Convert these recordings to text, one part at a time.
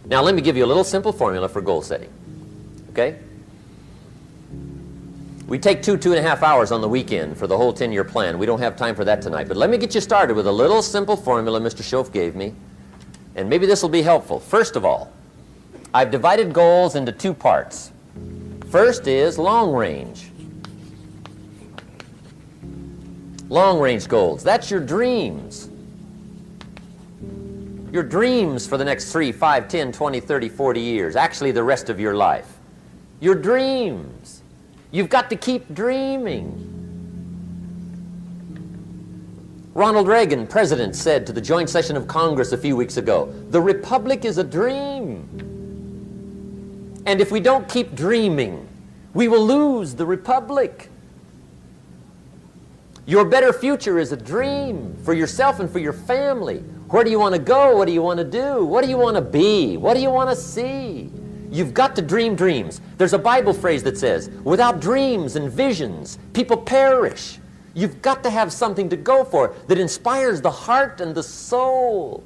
Now let me give you a little simple formula for goal setting. Okay? We take 2.5 hours on the weekend for the whole 10-year plan. We don't have time for that tonight. But let me get you started with a little simple formula Mr. Schoaf gave me. And maybe this will be helpful. First of all, I've divided goals into 2 parts. First is long range. Long range goals. That's your dreams. Your dreams for the next 3, 5, 10, 20, 30, 40 years. Actually, the rest of your life. Your dreams. You've got to keep dreaming. Ronald Reagan, president, said to the joint session of Congress a few weeks ago, "The Republic is a dream. And if we don't keep dreaming, we will lose the Republic." Your better future is a dream for yourself and for your family. Where do you want to go? What do you want to do? What do you want to be? What do you want to see? You've got to dream dreams. There's a Bible phrase that says, without dreams and visions, people perish. You've got to have something to go for that inspires the heart and the soul.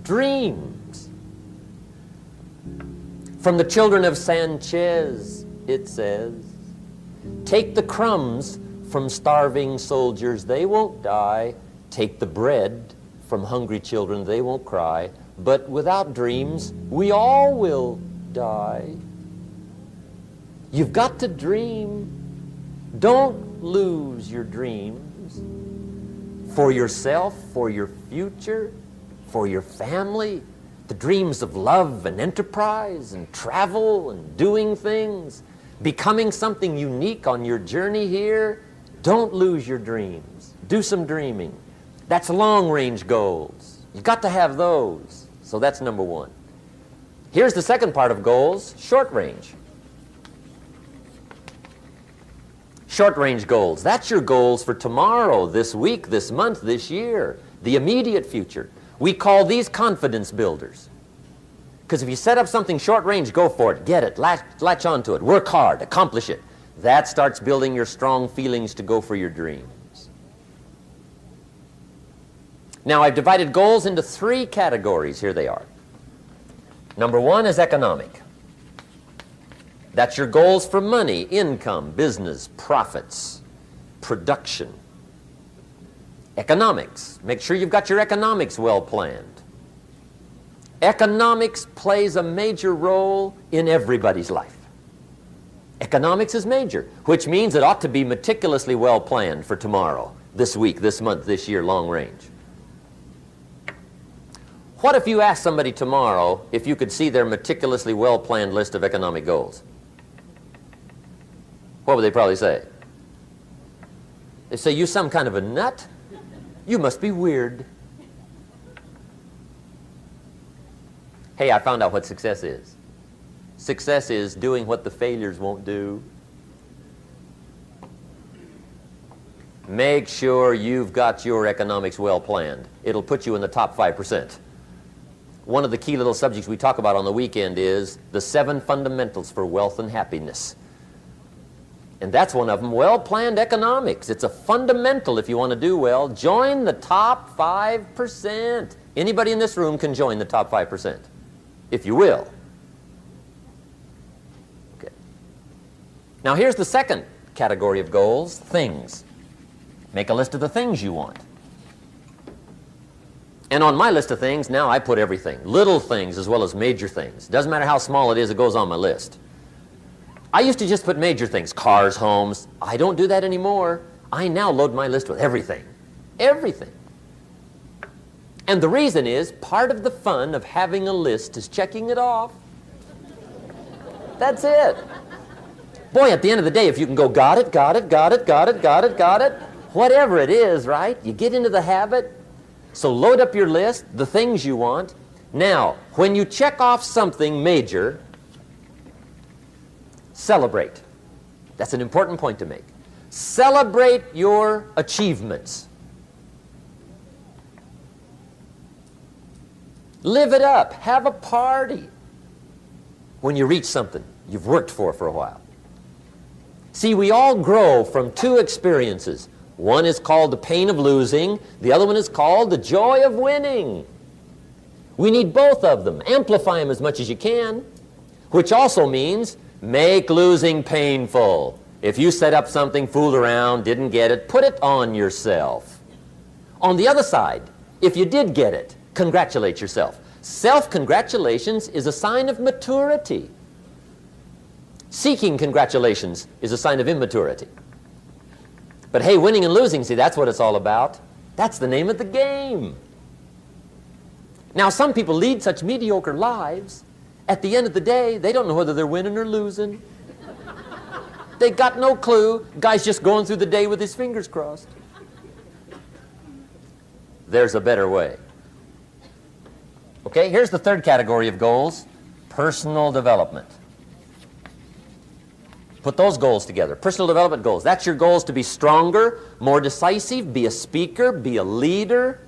Dreams. From the children of Sanchez, it says, take the crumbs from starving soldiers, they won't die. Take the bread from hungry children, they won't cry. But without dreams, we all will die. You've got to dream. Don't lose your dreams for yourself, for your future, for your family. The dreams of love and enterprise and travel and doing things, becoming something unique on your journey here. Don't lose your dreams. Do some dreaming. That's long-range goals. You've got to have those. So that's number 1. Here's the second part of goals, short range. Short-range goals. That's your goals for tomorrow, this week, this month, this year, the immediate future. We call these confidence builders. Because if you set up something short-range, go for it, get it, latch onto it, work hard, accomplish it. That starts building your strong feelings to go for your dreams. Now, I've divided goals into 3 categories. Here they are. Number 1 is economic. That's your goals for money, income, business, profits, production. Economics. Make sure you've got your economics well planned. Economics plays a major role in everybody's life. Economics is major, which means it ought to be meticulously well planned for tomorrow, this week, this month, this year, long range. What if you asked somebody tomorrow if you could see their meticulously well-planned list of economic goals? What would they probably say? They say, you some kind of a nut? You must be weird. Hey, I found out what success is. Success is doing what the failures won't do. Make sure you've got your economics well planned. It'll put you in the top 5%. One of the key little subjects we talk about on the weekend is the 7 fundamentals for wealth and happiness. And that's one of them, well-planned economics. It's a fundamental if you want to do well. Join the top 5%. Anybody in this room can join the top 5%, if you will. Okay. Now here's the second category of goals, things. Make a list of the things you want. And on my list of things, now I put everything. Little things as well as major things. Doesn't matter how small it is, it goes on my list. I used to just put major things, cars, homes. I don't do that anymore. I now load my list with everything. Everything. And the reason is, part of the fun of having a list is checking it off. That's it. Boy, at the end of the day, if you can go, got it, got it, got it, got it, got it, got it, whatever it is, right? You get into the habit. So load up your list, the things you want. Now, when you check off something major, celebrate. That's an important point to make. Celebrate your achievements. Live it up. Have a party when you reach something you've worked for a while. See, we all grow from 2 experiences. One is called the pain of losing. The other one is called the joy of winning. We need both of them. Amplify them as much as you can, which also means make losing painful. If you set up something, fooled around, didn't get it, put it on yourself. On the other side, if you did get it, congratulate yourself. Self-congratulations is a sign of maturity. Seeking congratulations is a sign of immaturity. But hey, winning and losing, see, that's what it's all about. That's the name of the game. Now, some people lead such mediocre lives, at the end of the day, they don't know whether they're winning or losing. They got no clue. Guy's just going through the day with his fingers crossed. There's a better way. Okay, here's the third category of goals, personal development. Put those goals together. Personal development goals. That's your goals to be stronger, more decisive, be a speaker, be a leader,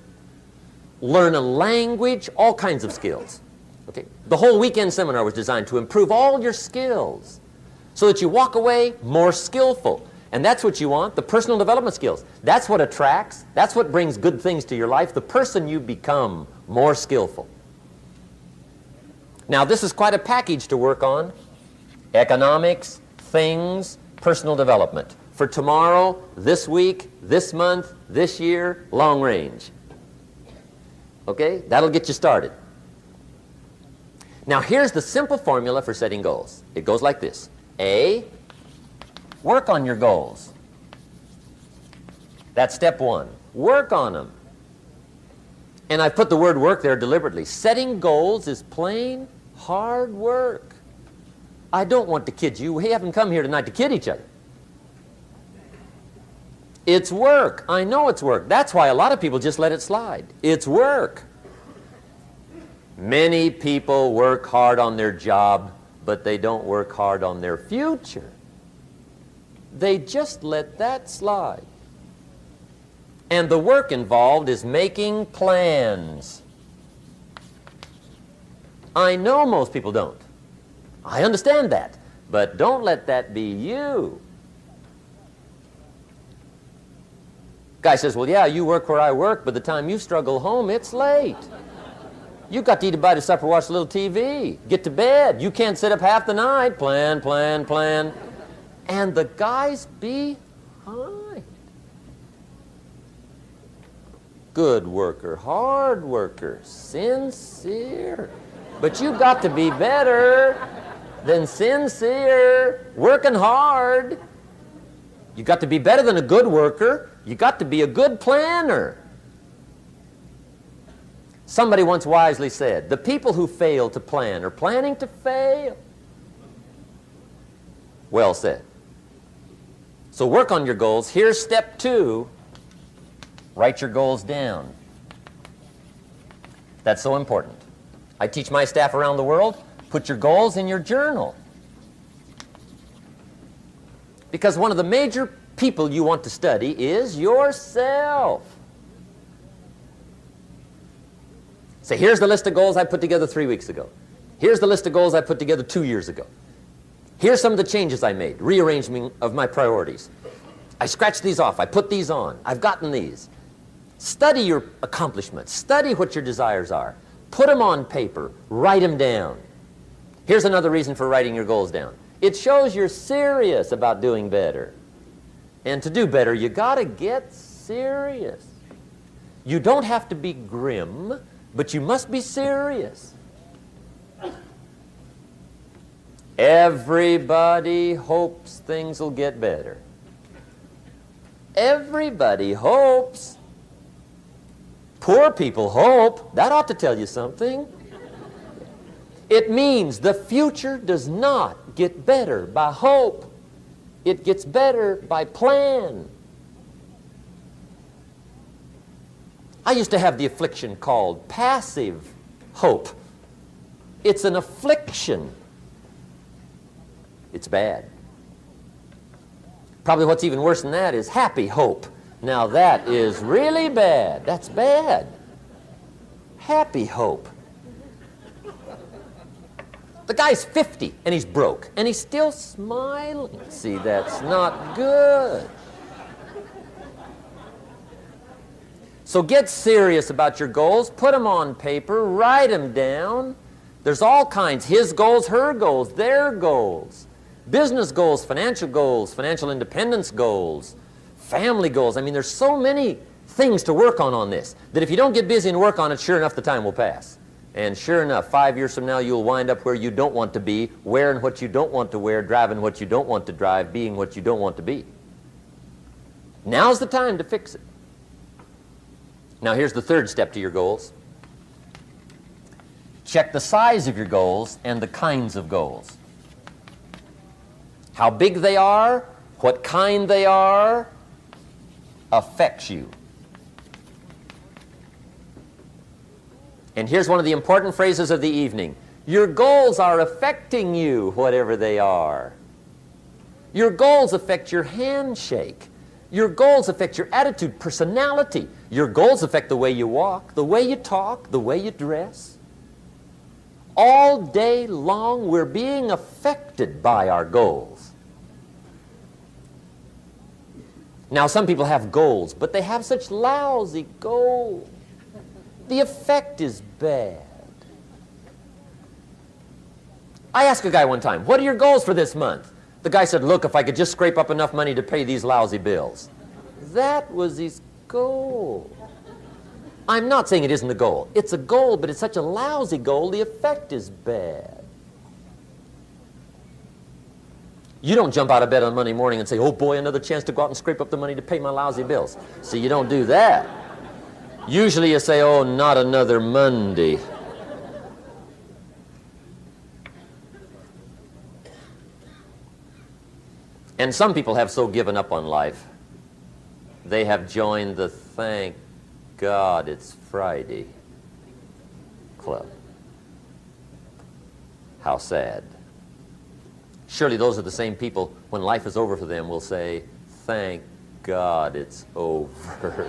learn a language, all kinds of skills. Okay? The whole weekend seminar was designed to improve all your skills so that you walk away more skillful. And that's what you want, the personal development skills. That's what attracts, that's what brings good things to your life, the person you become more skillful. Now, this is quite a package to work on. Economics, things, personal development. For tomorrow, this week, this month, this year, long range. Okay? That'll get you started. Now, here's the simple formula for setting goals. It goes like this. A, work on your goals. That's step one. Work on them. And I put the word work there deliberately. Setting goals is plain hard work. I don't want to kid you. We haven't come here tonight to kid each other. It's work. I know it's work. That's why a lot of people just let it slide. It's work. Many people work hard on their job, but they don't work hard on their future. They just let that slide. And the work involved is making plans. I know most people don't. I understand that, but don't let that be you. Guy says, well, yeah, you work where I work, but the time you struggle home, it's late. You've got to eat a bite of supper, watch a little TV, get to bed. You can't sit up half the night. Plan, plan, plan. And the guy's behind. Good worker, hard worker, sincere. But you've got to be better than sincere, working hard. You've got to be better than a good worker. You've got to be a good planner. Somebody once wisely said, the people who fail to plan are planning to fail. Well said. So work on your goals. Here's step two. Write your goals down. That's so important. I teach my staff around the world, put your goals in your journal. Because one of the major people you want to study is yourself. Say, here's the list of goals I put together 3 weeks ago. Here's the list of goals I put together 2 years ago. Here's some of the changes I made, rearrangement of my priorities. I scratched these off, I put these on, I've gotten these. Study your accomplishments, study what your desires are. Put them on paper, write them down. Here's another reason for writing your goals down. It shows you're serious about doing better. And to do better, you gotta get serious. You don't have to be grim, but you must be serious. Everybody hopes things will get better. Everybody hopes. Poor people hope. That ought to tell you something. It means the future does not get better by hope. It gets better by plan. I used to have the affliction called passive hope. It's an affliction. It's bad. Probably what's even worse than that is happy hope. Now that is really bad. That's bad. Happy hope. The guy's 50 and he's broke and he's still smiling. See, that's not good. So get serious about your goals. Put them on paper. Write them down. There's all kinds. His goals, her goals, their goals. Business goals, financial independence goals, family goals. I mean, there's so many things to work on this that if you don't get busy and work on it, sure enough, the time will pass. And sure enough, 5 years from now, you'll wind up where you don't want to be, wearing what you don't want to wear, driving what you don't want to drive, being what you don't want to be. Now's the time to fix it. Now, here's the third step to your goals. Check the size of your goals and the kinds of goals. How big they are, what kind they are, affects you. And here's one of the important phrases of the evening. Your goals are affecting you, whatever they are. Your goals affect your handshake. Your goals affect your attitude, personality. Your goals affect the way you walk, the way you talk, the way you dress. All day long, we're being affected by our goals. Now, some people have goals, but they have such lousy goals. The effect is bad. I asked a guy one time, what are your goals for this month? The guy said, look, if I could just scrape up enough money to pay these lousy bills. That was his goal. I'm not saying it isn't a goal. It's a goal, but it's such a lousy goal, the effect is bad. You don't jump out of bed on Monday morning and say, oh boy, another chance to go out and scrape up the money to pay my lousy bills. See, you don't do that. Usually you say, oh, not another Monday. And some people have so given up on life, they have joined the thank God it's Friday club. How sad. Surely those are the same people, when life is over for them, will say, thank God it's over.